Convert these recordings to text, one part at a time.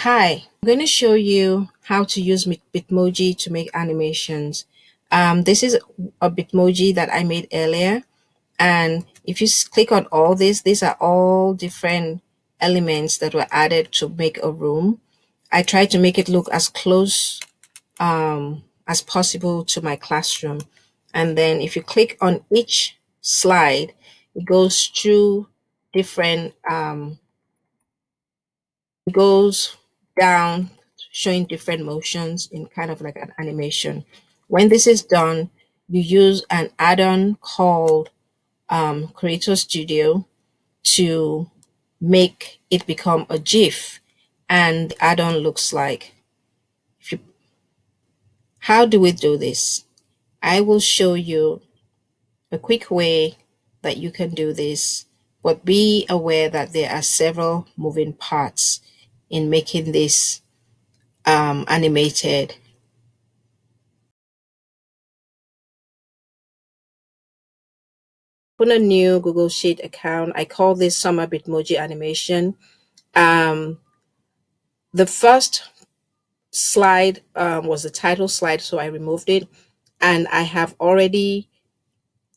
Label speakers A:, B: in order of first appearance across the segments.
A: Hi, I'm going to show you how to use Bitmoji to make animations. This is a Bitmoji that I made earlier, and if you click on all this, these are all different elements that were added to make a room. I tried to make it look as close as possible to my classroom. And then if you click on each slide, it goes through different it goes down showing different motions in kind of like an animation. When this is done, you use an add-on called Creator Studio to make it become a GIF. And the add-on looks like, if you, how do we do this? I will show you a quick way that you can do this, but be aware that there are several moving parts in making this animated. Open a new Google Sheet account. I call this Summer Bitmoji animation. Um, the first slide was the title slide, so I removed it. And I have already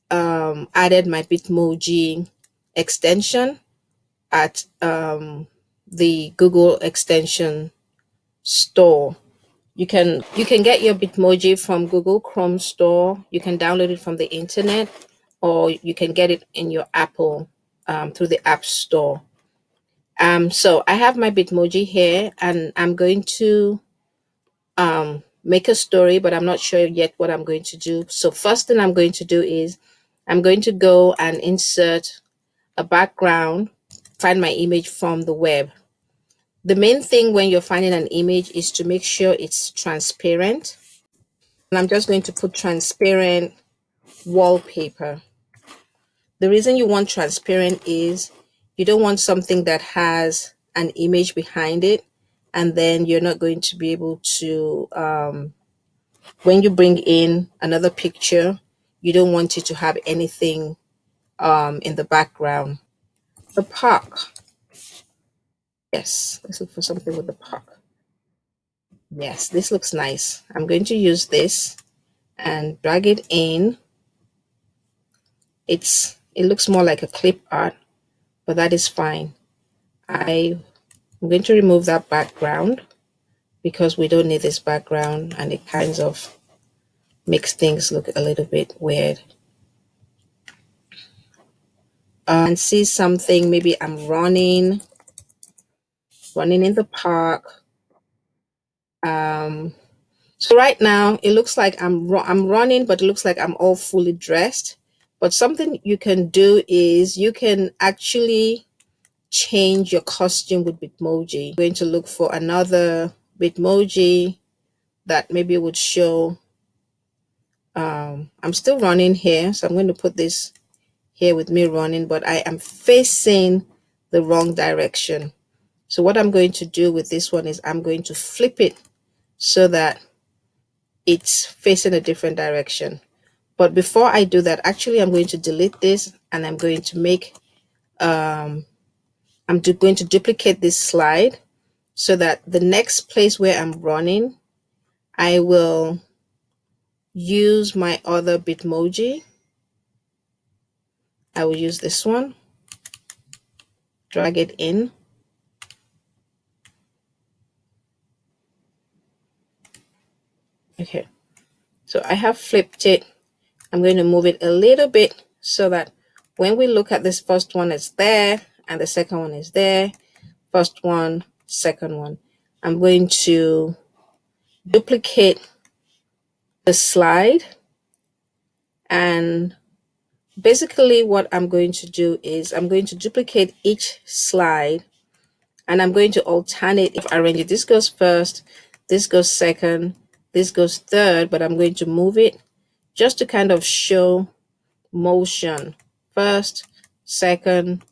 A: added my Bitmoji extension at the Google extension store. You can get your Bitmoji from Google Chrome store. You can download it from the internet, or you can get it in your Apple through the App Store. So I have my Bitmoji here, and I'm going to make a story, but I'm not sure yet what I'm going to do. So first thing I'm going to do is I'm going to go and insert a background, find my image from the web. The main thing when you're finding an image is to make sure it's transparent. And I'm just going to put transparent wallpaper. The reason you want transparent is you don't want something that has an image behind it, and then you're not going to be able to, when you bring in another picture, you don't want it to have anything in the background. The park. Yes, let's look for something with the park. Yes, this looks nice. I'm going to use this and drag it in. It looks more like a clip art, but that is fine. I'm going to remove that background because we don't need this background, and it kind of makes things look a little bit weird. And see something, maybe I'm running in the park. So right now it looks like I'm running, but it looks like I'm all fully dressed. But something you can do is you can actually change your costume with Bitmoji. I'm going to look for another Bitmoji that maybe would show. I'm still running here, so I'm going to put this here with me running, but I am facing the wrong direction. So what I'm going to do with this one is I'm going to flip it so that it's facing a different direction. But before I do that, actually I'm going to delete this, and I'm going to make going to duplicate this slide so that the next place where I'm running, I will use my other Bitmoji. I will use this one, drag it in. Okay, so I have flipped it. I'm going to move it a little bit so that when we look at this first one, it's there, and the second one is there. First one, second one. I'm going to duplicate the slide, and basically what I'm going to do is I'm going to duplicate each slide, and I'm going to alternate. If I arrange it, this goes first, this goes second, this goes third, but I'm going to move it just to kind of show motion. First, second,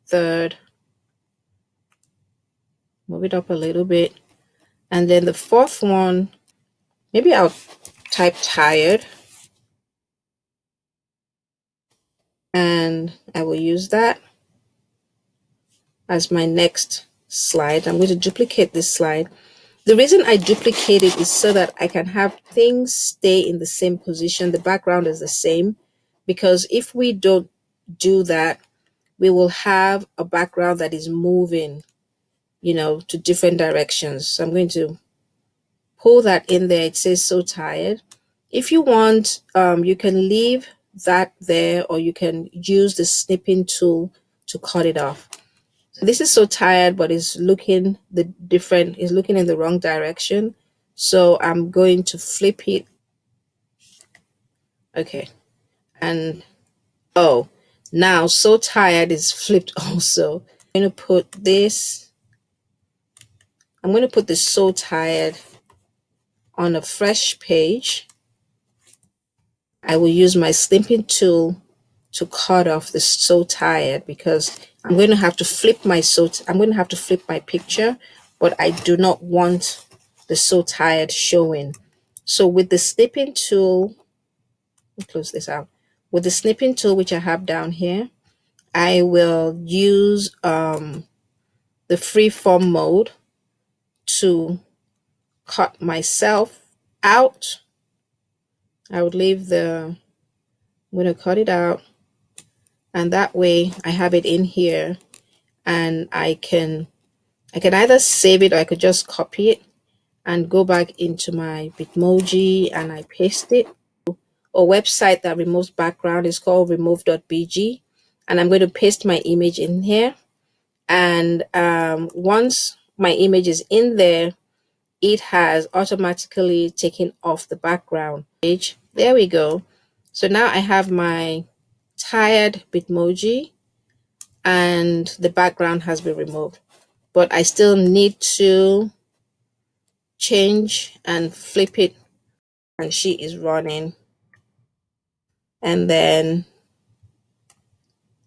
A: third, move it up a little bit. And then the fourth one, maybe I'll type tired, and I will use that as my next slide. I'm going to duplicate this slide. The reason I duplicate it is so that I can have things stay in the same position. The background is the same, because if we don't do that, we will have a background that is moving, to different directions. So I'm going to pull that in there. It says so tired. If you want, you can leave that there, or you can use the snipping tool to cut it off. So this is so tired, but is looking in the wrong direction. So I'm going to flip it. Okay. And oh, now so tired is flipped also. I'm going to put this so tired on a fresh page. I will use my snipping tool to cut off the so tired, because I'm going to have to flip my picture, but I do not want the so tired showing. So with the snipping tool, let me close this out. With the snipping tool, which I have down here, I will use the freeform mode to cut myself out. I would I'm going to cut it out, and that way I have it in here, and I can either save it, or I could just copy it and go back into my Bitmoji and I paste it. A website that removes background is called remove.bg, and I'm going to paste my image in here. And once my image is in there, it has automatically taken off the background page. There we go. So now I have my tired Bitmoji, and the background has been removed. But I still need to change and flip it, and she is running, and then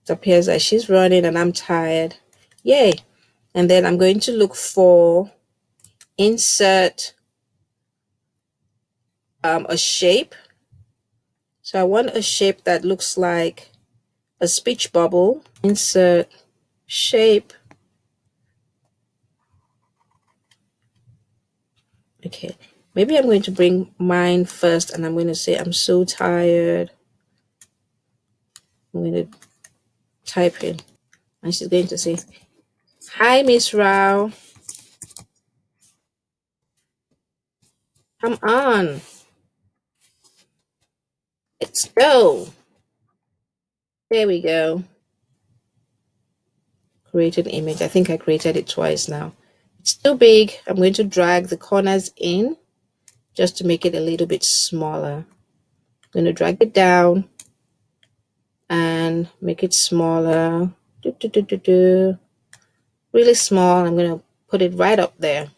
A: it appears that she's running and I'm tired. Yay. And then I'm going to look for insert a shape. So I want a shape that looks like a speech bubble. Insert shape. Okay, maybe I'm going to bring mine first, and I'm going to say I'm so tired. I'm going to type in, and she's going to say, hi Miss Rao, come on, let's go. There we go. Created image. I think I created it twice now. It's too big. I'm going to drag the corners in just to make it a little bit smaller. I'm going to drag it down and make it smaller. Really small. I'm going to put it right up there.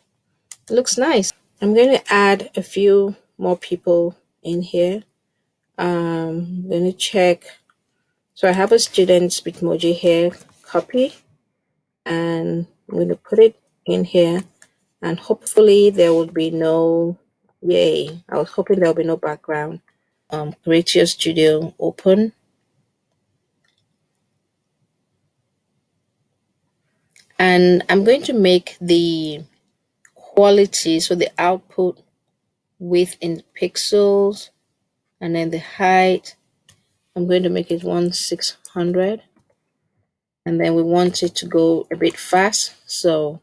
A: It looks nice. I'm going to add a few more people in here. I'm going to check. So I have a student's Bitmoji here, copy, and I'm going to put it in here, and hopefully there will be no, yay, I was hoping there will be no background. Create your studio, open, and I'm going to make the quality, so the output width in pixels, and then the height, I'm going to make it 1600, and then we want it to go a bit fast, so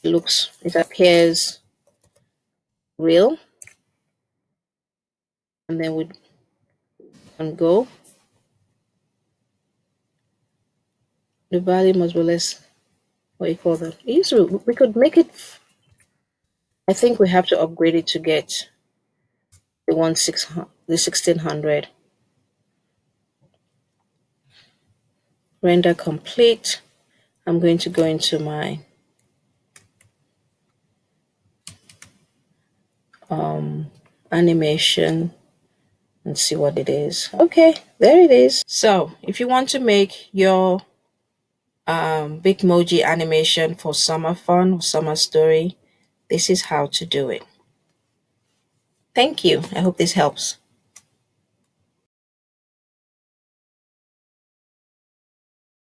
A: it appears real, and then we can go. The value must be less. What you call that? We could make it. I think we have to upgrade it to get the 1600. Render complete. I'm going to go into my animation and see what it is. Okay, there it is. So if you want to make your Bitmoji animation for summer fun or summer story, this is how to do it. Thank you. I hope this helps.